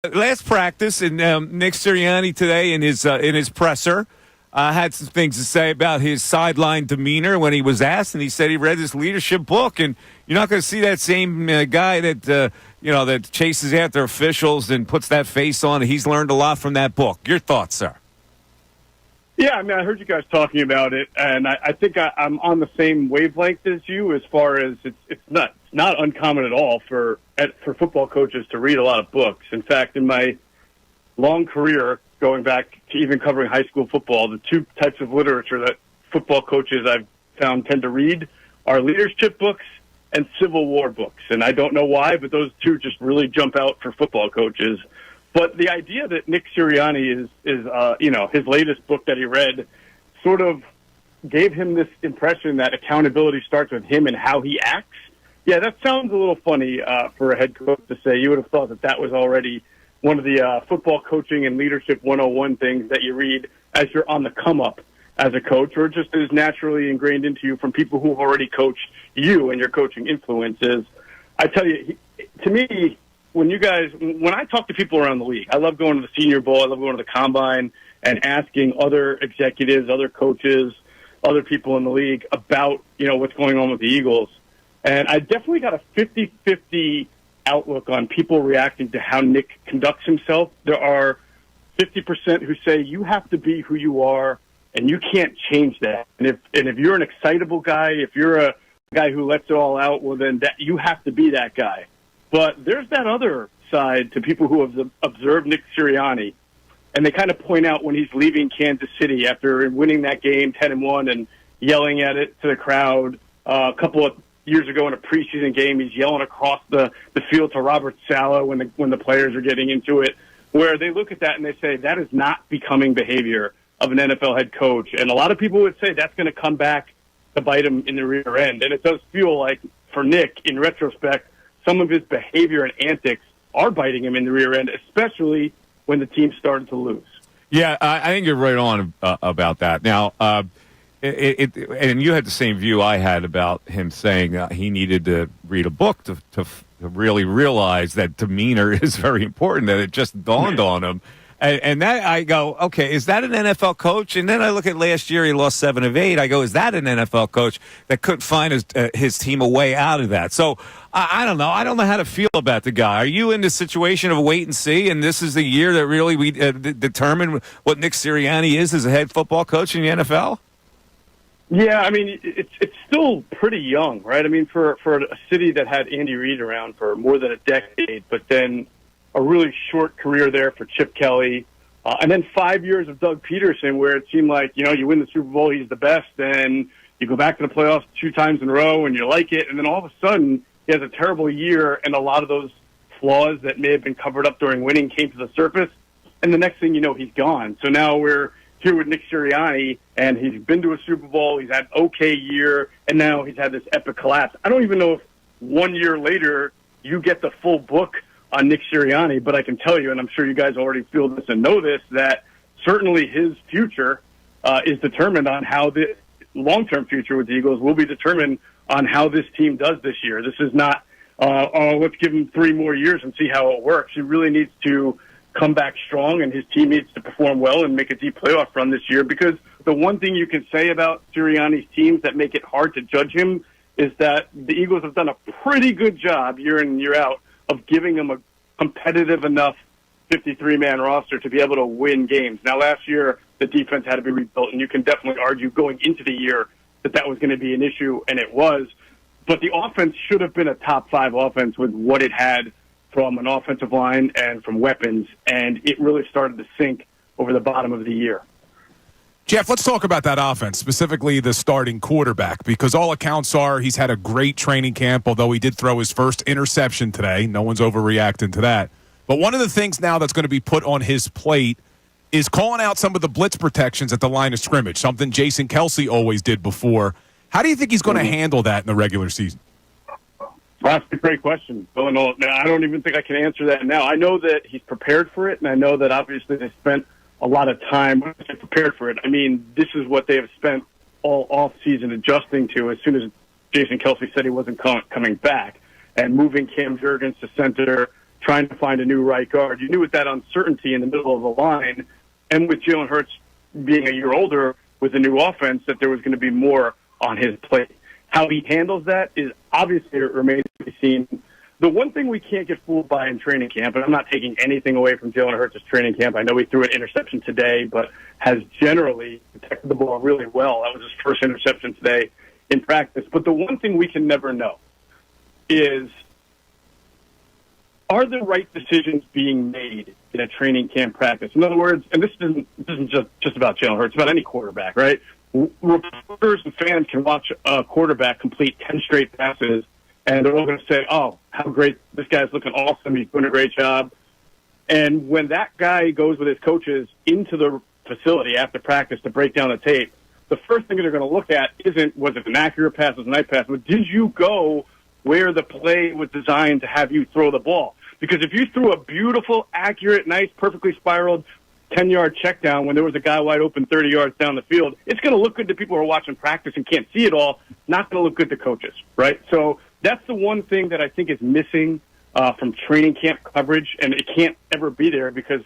Last practice, and Nick Sirianni today in his presser had some things to say about his sideline demeanor when he was asked, and he said he read his leadership book, and you're not going to see that same guy that that chases after officials and puts that face on. He's learned a lot from that book. Your thoughts, sir? Yeah, I mean, I heard you guys talking about it, and I think I'm on the same wavelength as you as far as it's not uncommon at all for football coaches to read a lot of books. In fact, in my long career, going back to even covering high school football, the two types of literature that football coaches I've found tend to read are leadership books and Civil War books. And I don't know why, but those two just really jump out for football coaches. But the idea that Nick Sirianni is his latest book that he read sort of gave him this impression that accountability starts with him and how he acts. Yeah, that sounds a little funny for a head coach to say. You would have thought that was already one of the football coaching and leadership 101 things that you read as you're on the come up as a coach, or just is naturally ingrained into you from people who've already coached you and your coaching influences. I tell you, to me, when I talk to people around the league, I love going to the Senior Bowl, I love going to the Combine and asking other executives, other coaches, other people in the league about, what's going on with the Eagles. And I definitely got a 50-50 outlook on people reacting to how Nick conducts himself. There are 50% who say you have to be who you are and you can't change that. And if you're an excitable guy, if you're a guy who lets it all out, well, then you have to be that guy. But there's that other side to people who have observed Nick Sirianni, and they kind of point out when he's leaving Kansas City after winning that game 10-1 and yelling at it to the crowd. A couple of years ago in a preseason game, he's yelling across the field to Robert Saleh when the players are getting into it, where they look at that and they say that is not becoming behavior of an NFL head coach. And a lot of people would say that's going to come back to bite him in the rear end. And it does feel like, for Nick, in retrospect, some of his behavior and antics are biting him in the rear end, especially when the team started to lose. Yeah, I think you're right on about that. Now, and you had the same view I had about him saying he needed to read a book to really realize that demeanor is very important, that it just dawned on him. And that I go, okay, is that an NFL coach? And then I look at last year, he lost 7 of 8. I go, is that an NFL coach that couldn't find his team a way out of that? So I don't know. I don't know how to feel about the guy. Are you in the situation of wait and see, and this is the year that really we determine what Nick Sirianni is as a head football coach in the NFL? Yeah, I mean, it's still pretty young, right? I mean, for a city that had Andy Reid around for more than a decade, but then a really short career there for Chip Kelly, and then 5 years of Doug Peterson, where it seemed like, you win the Super Bowl, he's the best, and you go back to the playoffs 2 times in a row, and you like it, and then all of a sudden he has a terrible year, and a lot of those flaws that may have been covered up during winning came to the surface, and the next thing you know, he's gone. So now we're here with Nick Sirianni, and he's been to a Super Bowl, he's had an okay year, and now he's had this epic collapse. I don't even know if 1 year later you get the full book on Nick Sirianni, but I can tell you, and I'm sure you guys already feel this and know this, that certainly his future is determined on how the long-term future with the Eagles will be determined on how this team does this year. This is not, let's give him 3 more years and see how it works. He really needs to come back strong, and his team needs to perform well and make a deep playoff run this year, because the one thing you can say about Sirianni's teams that make it hard to judge him is that the Eagles have done a pretty good job year in and year out of giving them a competitive enough 53-man roster to be able to win games. Now, last year, the defense had to be rebuilt, and you can definitely argue going into the year that was going to be an issue, and it was. But the offense should have been a top-5 offense with what it had from an offensive line and from weapons, and it really started to sink over the bottom of the year. Geoff, let's talk about that offense, specifically the starting quarterback, because all accounts are he's had a great training camp, although he did throw his first interception today. No one's overreacting to that. But one of the things now that's going to be put on his plate is calling out some of the blitz protections at the line of scrimmage, something Jason Kelce always did before. How do you think he's going to handle that in the regular season? Well, that's a great question, Bill. I don't even think I can answer that now. I know that he's prepared for it, and I know that obviously they spent a lot of time prepared for it. I mean, this is what they have spent all off-season adjusting to as soon as Jason Kelce said he wasn't coming back, and moving Cam Jurgens to center, trying to find a new right guard. You knew with that uncertainty in the middle of the line, and with Jalen Hurts being a year older with a new offense, that there was going to be more on his plate. How he handles that is obviously it remains to be seen. The one thing we can't get fooled by in training camp, and I'm not taking anything away from Jalen Hurts' training camp. I know he threw an interception today, but has generally protected the ball really well. That was his first interception today in practice. But the one thing we can never know is, are the right decisions being made in a training camp practice? In other words, and this isn't just about Jalen Hurts, it's about any quarterback, right? Reporters and fans can watch a quarterback complete 10 straight passes, and they're all going to say, oh, how great, this guy's looking awesome, he's doing a great job. And when that guy goes with his coaches into the facility after practice to break down the tape, the first thing they're going to look at isn't, was it an accurate pass, was it a nice pass, but did you go where the play was designed to have you throw the ball? Because if you threw a beautiful, accurate, nice, perfectly spiraled 10-yard check down when there was a guy wide open 30 yards down the field, it's going to look good to people who are watching practice and can't see it all, not going to look good to coaches, right? So that's the one thing that I think is missing from training camp coverage, and it can't ever be there because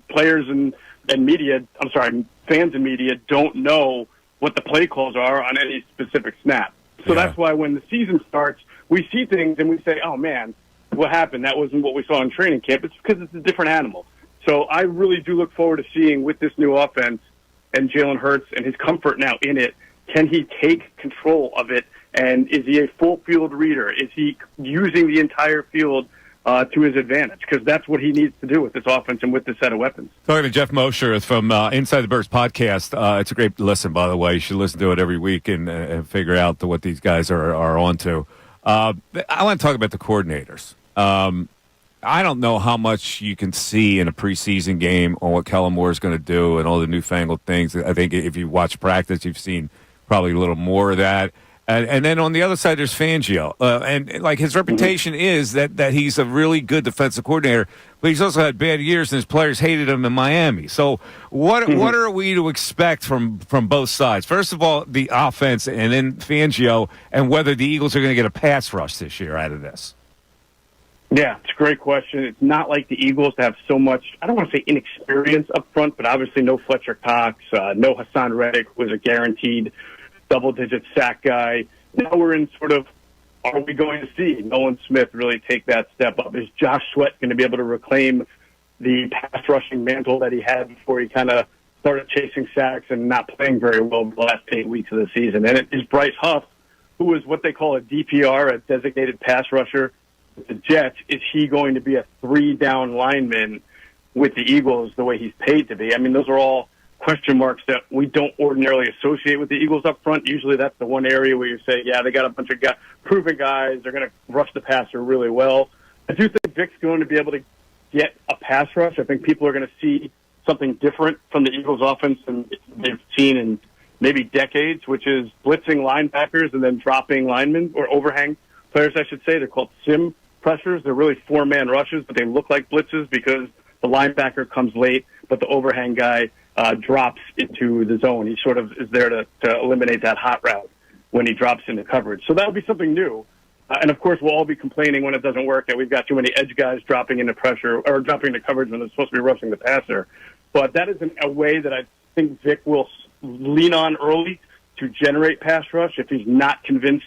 players and fans and media don't know what the play calls are on any specific snap. So that's why when the season starts, we see things and we say, oh, man, what happened? That wasn't what we saw in training camp. It's because it's a different animal. So I really do look forward to seeing with this new offense and Jalen Hurts and his comfort now in it, can he take control of it? And is he a full field reader? Is he using the entire field to his advantage? Because that's what he needs to do with this offense and with this set of weapons. Talking to Geoff Mosher from Inside the Birds podcast. It's a great listen, by the way. You should listen to it every week and figure out what these guys are on to. I want to talk about the coordinators. I don't know how much you can see in a preseason game on what Kellen Moore is going to do and all the newfangled things. I think if you watch practice, you've seen probably a little more of that. And then on the other side, there's Fangio. And like his reputation is that he's a really good defensive coordinator, but he's also had bad years and his players hated him in Miami. So what are we to expect from both sides? First of all, the offense and then Fangio, and whether the Eagles are going to get a pass rush this year out of this. Yeah, it's a great question. It's not like the Eagles have so much, I don't want to say inexperience up front, but obviously no Fletcher Cox, no Hassan Reddick, who was a guaranteed double-digit sack guy. Now we're in sort of, are we going to see Nolan Smith really take that step up? Is Josh Sweat going to be able to reclaim the pass-rushing mantle that he had before he kind of started chasing sacks and not playing very well the last 8 weeks of the season? And it is Bryce Huff, who is what they call a DPR, a designated pass rusher with the Jets. Is he going to be a 3-down lineman with the Eagles the way he's paid to be? I mean, those are all question marks that we don't ordinarily associate with the Eagles up front. Usually that's the one area where you say, yeah, they got a bunch of proven guys. They're going to rush the passer really well. I do think Vic's going to be able to get a pass rush. I think people are going to see something different from the Eagles offense than they've seen in maybe decades, which is blitzing linebackers and then dropping linemen, or overhang players, I should say. They're called sim pressures. They're really 4-man rushes, but they look like blitzes because the linebacker comes late, but the overhang guy drops into the zone. He sort of is there to eliminate that hot route when he drops into coverage. So that would be something new. And, of course, we'll all be complaining when it doesn't work that we've got too many edge guys dropping into pressure or dropping into coverage when they're supposed to be rushing the passer. But that is a way that I think Vic will lean on early to generate pass rush if he's not convinced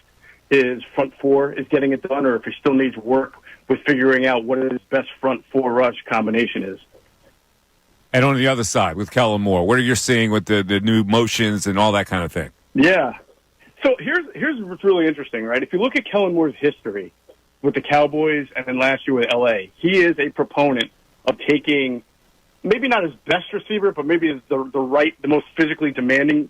his front four is getting it done, or if he still needs work with figuring out what his best front four rush combination is. And on the other side, with Kellen Moore, what are you seeing with the new motions and all that kind of thing? Yeah. So here's what's really interesting, right? If you look at Kellen Moore's history with the Cowboys and then last year with L.A., he is a proponent of taking maybe not his best receiver, but maybe the most physically demanding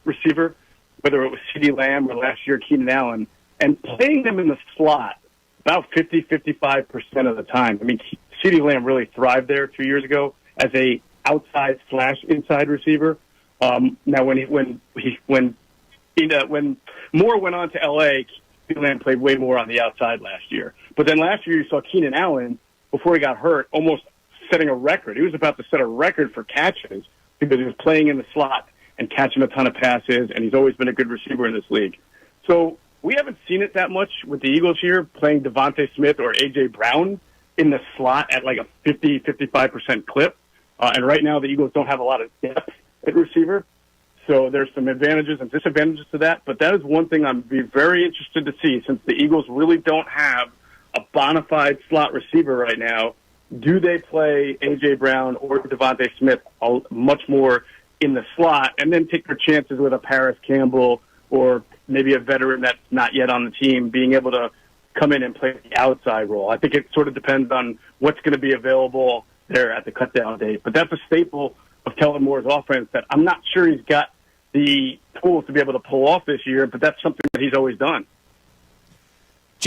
receiver, whether it was CeeDee Lamb or last year Keenan Allen, and playing them in the slot about 55% of the time. I mean, CeeDee Lamb really thrived there 2 years ago as a outside slash inside receiver. Now, when Moore went on to L.A., CeeDee Lamb played way more on the outside last year. But then last year you saw Keenan Allen, before he got hurt, almost setting a record. He was about to set a record for catches because he was playing in the slot and catching a ton of passes, and he's always been a good receiver in this league. So we haven't seen it that much with the Eagles here, playing Devontae Smith or A.J. Brown in the slot at like a 55% clip. And right now the Eagles don't have a lot of depth at receiver. So there's some advantages and disadvantages to that. But that is one thing I'm be very interested to see, since the Eagles really don't have a bona fide slot receiver right now. Do they play A.J. Brown or Devontae Smith much more in the slot, and then take their chances with a Paris Campbell or maybe a veteran that's not yet on the team being able to come in and play the outside role? I think it sort of depends on what's going to be available there at the cutdown date. But that's a staple of Kellen Moore's offense that I'm not sure he's got the tools to be able to pull off this year, but that's something that he's always done.